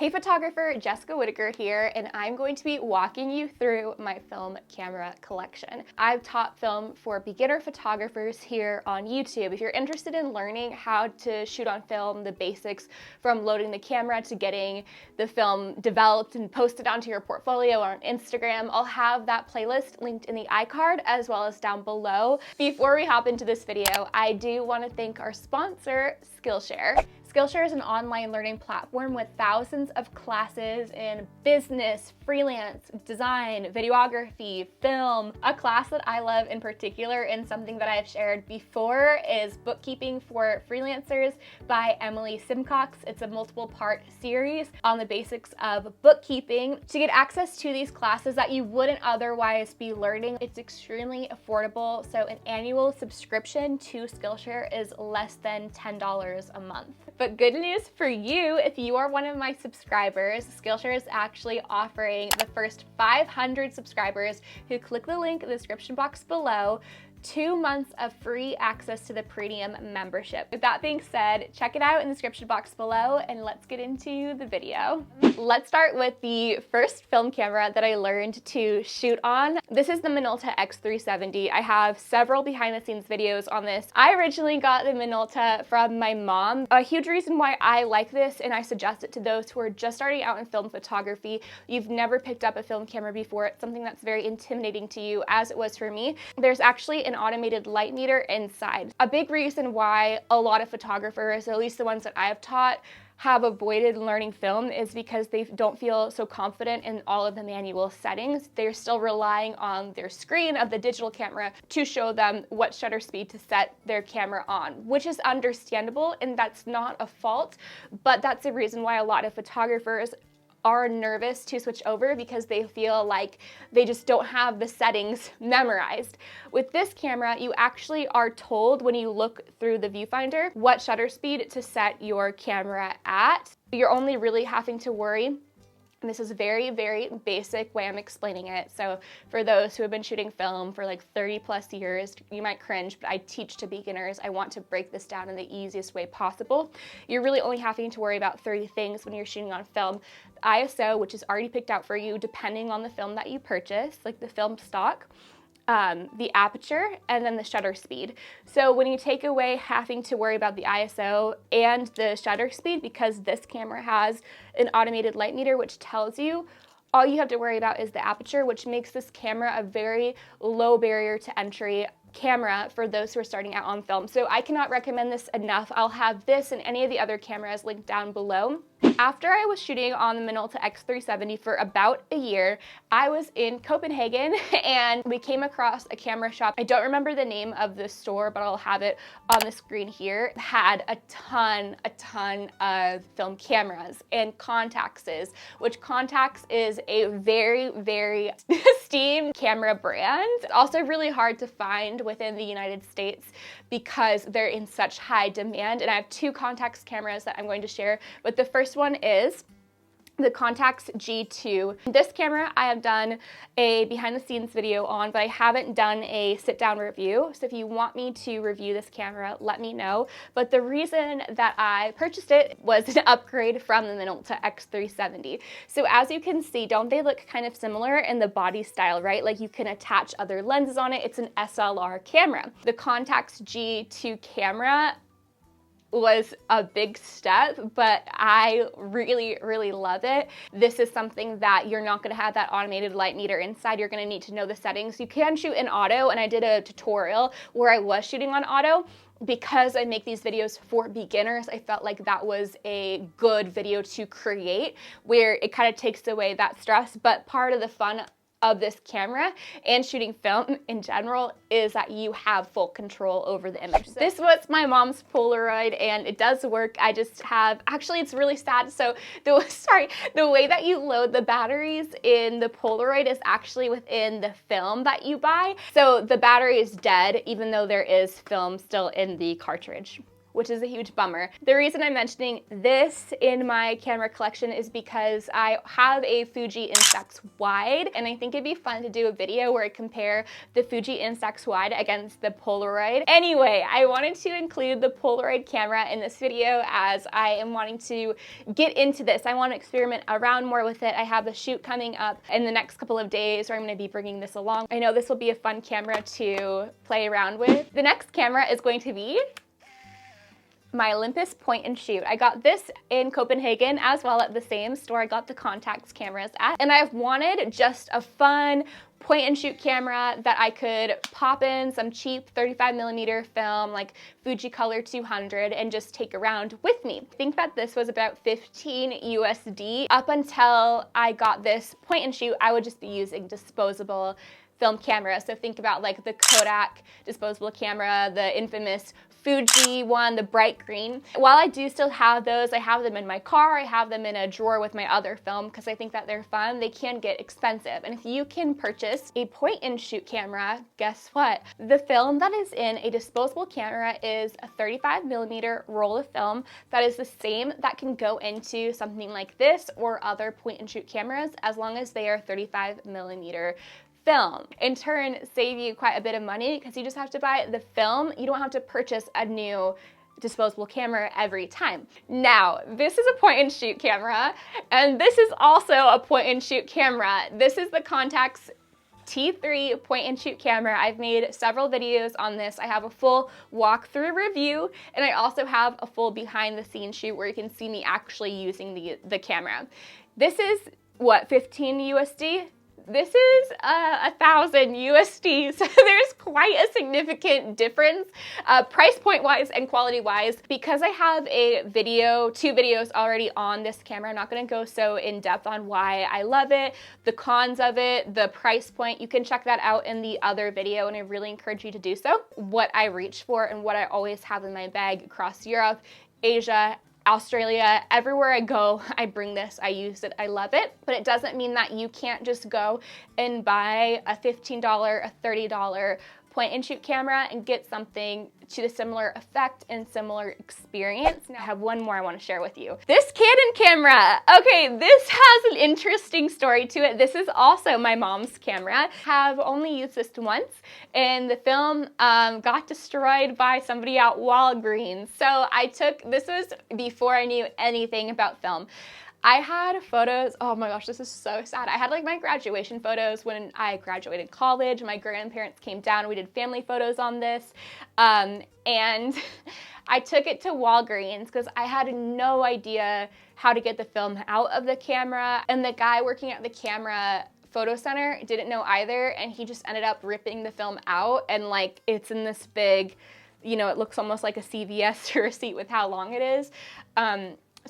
Hey photographer, Jessica Whitaker here, and I'm going to be walking you through my film camera collection. I've taught film for beginner photographers here on YouTube. If you're interested in learning how to shoot on film, the basics from loading the camera to getting the film developed and posted onto your portfolio or on Instagram, I'll have that playlist linked in the iCard as well as down below. Before we hop into this video, I do want to thank our sponsor, Skillshare. Skillshare is an online learning platform with thousands of classes in business, freelance, design, videography, film. A class that I love in particular and something that I've shared before is Bookkeeping for Freelancers by Emily Simcox. It's a multiple part series on the basics of bookkeeping. To get access to these classes that you wouldn't otherwise be learning, it's extremely affordable. So an annual subscription to Skillshare is less than $10 a month. But good news for you, if you are one of my subscribers, Skillshare is actually offering the first 500 subscribers who click the link in the description box below 2 months of free access to the premium membership. With that being said, check it out in the description box below and let's get into the video. Let's start with the first film camera that I learned to shoot on. This is the Minolta X370. I have several behind the scenes videos on this. I originally got the Minolta from my mom. A huge reason why I like this and I suggest it to those who are just starting out in film photography, you've never picked up a film camera before, it's something that's very intimidating to you as it was for me. There's actually an automated light meter inside. A big reason why a lot of photographers, at least the ones that I've taught, have avoided learning film is because they don't feel so confident in all of the manual settings. They're still relying on their screen of the digital camera to show them what shutter speed to set their camera on, which is understandable and that's not a fault, but that's the reason why a lot of photographers are nervous to switch over because they feel like they just don't have the settings memorized. With this camera, you actually are told when you look through the viewfinder what shutter speed to set your camera at. You're only really having to worry. And this is a very, very basic way I'm explaining it. So for those who have been shooting film for like 30 plus years, you might cringe, but I teach to beginners. I want to break this down in the easiest way possible. You're really only having to worry about 30 things when you're shooting on film. The ISO, which is already picked out for you depending on the film that you purchase, like the film stock, the aperture, and then the shutter speed. So when you take away having to worry about the ISO and the shutter speed, because this camera has an automated light meter which tells you, all you have to worry about is the aperture, which makes this camera a very low barrier to entry camera for those who are starting out on film. So I cannot recommend this enough. I'll have this and any of the other cameras linked down below. After I was shooting on the Minolta X370 for about a year, I was in Copenhagen and we came across a camera shop. I don't remember the name of the store, but I'll have it on the screen here. It had a ton of film cameras and Contaxes, which Contax is a very, very esteemed camera brand. It's also really hard to find within the United States because they're in such high demand. And I have two Contax cameras that I'm going to share, but the first one is the Contax G2. This camera I have done a behind the scenes video on, but I haven't done a sit down review. So if you want me to review this camera, let me know. But the reason that I purchased it was an upgrade from the Minolta X370. So as you can see, don't they look kind of similar in the body style, right? Like you can attach other lenses on it. It's an SLR camera. The Contax G2 camera was a big step, but I really, really love it. This is something that you're not gonna have that automated light meter inside. You're gonna need to know the settings. You can shoot in auto, and I did a tutorial where I was shooting on auto. Because I make these videos for beginners, I felt like that was a good video to create where it kind of takes away that stress, but part of the fun of this camera and shooting film in general is that you have full control over the image. This was my mom's Polaroid and it does work. I just have, actually it's really sad. So the way that you load the batteries in the Polaroid is actually within the film that you buy. So the battery is dead even though there is film still in the cartridge. which is a huge bummer. The reason I'm mentioning this in my camera collection is because I have a Fuji Instax Wide, and I think it'd be fun to do a video where I compare the Fuji Instax Wide against the Polaroid. Anyway, I wanted to include the Polaroid camera in this video as I am wanting to get into this. I want to experiment around more with it. I have a shoot coming up in the next couple of days where I'm going to be bringing this along. I know this will be a fun camera to play around with. The next camera is going to be my Olympus point and shoot. I got this in Copenhagen as well at the same store I got the Contax cameras at. And I've wanted just a fun point and shoot camera that I could pop in some cheap 35mm film like Fujicolor 200 and just take around with me. I think that this was about 15 USD. Up until I got this point and shoot, I would just be using disposable film camera. So think about like the Kodak disposable camera, the infamous Fuji one, the bright green. While I do still have those, I have them in my car, I have them in a drawer with my other film because I think that they're fun. They can get expensive. And if you can purchase a point and shoot camera, guess what? The film that is in a disposable camera is a 35mm roll of film that is the same that can go into something like this or other point and shoot cameras as long as they are 35mm film. In turn, save you quite a bit of money because you just have to buy the film. You don't have to purchase a new disposable camera every time. Now, this is a point and shoot camera, and this is also a point and shoot camera. This is the Contax T3 point and shoot camera. I've made several videos on this. I have a full walkthrough review, and I also have a full behind the scenes shoot where you can see me actually using the camera. This is what, 15 USD? This is 1,000 USD, so there's quite a significant difference price point wise and quality wise. Because I have two videos already on this camera, I'm not going to go so in depth on why I love it, the cons of it, the price point. You can check that out in the other video, and I really encourage you to do so. What I reach for and what I always have in my bag across Europe, Asia, Australia, everywhere I go, I bring this, I use it, I love it. But it doesn't mean that you can't just go and buy a $15, a $30 point and shoot camera and get something to the similar effect and similar experience. Now I have one more I want to share with you. This Canon camera. Okay, this has an interesting story to it. This is also my mom's camera. Have only used this once, and the film got destroyed by somebody at Walgreens. So this was before I knew anything about film. I had photos, oh my gosh, this is so sad. I had like my graduation photos when I graduated college. My grandparents came down, we did family photos on this. And I took it to Walgreens because I had no idea how to get the film out of the camera. And the guy working at the camera photo center didn't know either. And he just ended up ripping the film out, and like it's in this big, you know, it looks almost like a CVS receipt with how long it is.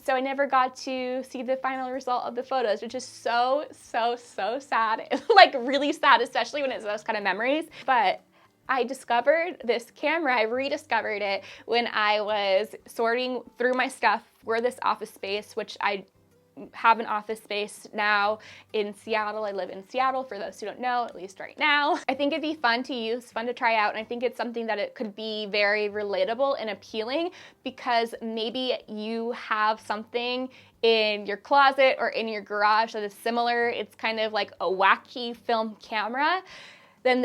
So I never got to see the final result of the photos, which is so sad. Like really sad, especially when it's those kind of memories. But I discovered this camera, I rediscovered it when I was sorting through my stuff for this office space, which I have an office space now in Seattle. I live in Seattle, for those who don't know, at least right now. I think it'd be fun to use, fun to try out, and I think it's something that it could be very relatable and appealing because maybe you have something in your closet or in your garage that is similar. It's kind of like a wacky film camera. Then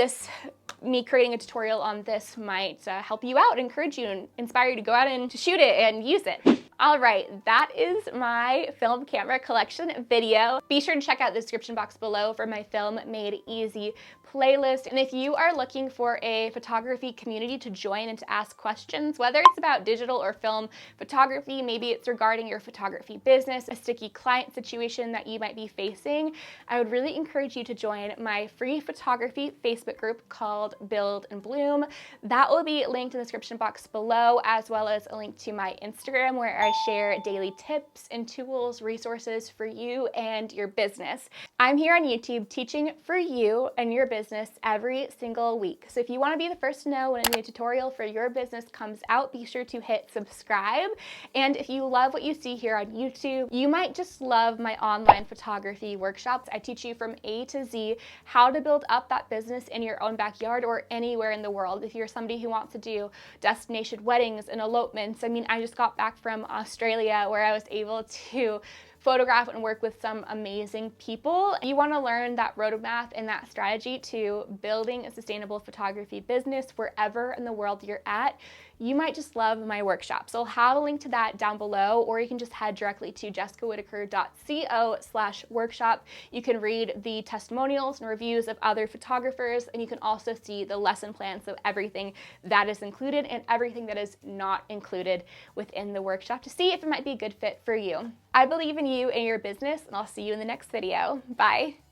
me creating a tutorial on this might help you out, encourage you, and inspire you to go out and to shoot it and use it. All right, that is my film camera collection video. Be sure to check out the description box below for my Film Made Easy playlist. And if you are looking for a photography community to join and to ask questions, whether it's about digital or film photography, maybe it's regarding your photography business, a sticky client situation that you might be facing, I would really encourage you to join my free photography Facebook group called Build and Bloom. That will be linked in the description box below, as well as a link to my Instagram where I share daily tips and tools, resources for you and your business. I'm here on YouTube teaching for you and your business every single week. So if you want to be the first to know when a new tutorial for your business comes out, be sure to hit subscribe. And if you love what you see here on YouTube, you might just love my online photography workshops. I teach you from A to Z how to build up that business in your own backyard or anywhere in the world. If you're somebody who wants to do destination weddings and elopements, I mean, I just got back from Australia where I was able to photograph and work with some amazing people. You want to learn that roadmap and that strategy to building a sustainable photography business wherever in the world you're at, you might just love my workshop. So I'll have a link to that down below, or you can just head directly to jessicawhitaker.co/workshop. You can read the testimonials and reviews of other photographers, and you can also see the lesson plans, so everything that is included and everything that is not included within the workshop to see if it might be a good fit for you. I believe in you and your business, and I'll see you in the next video. Bye.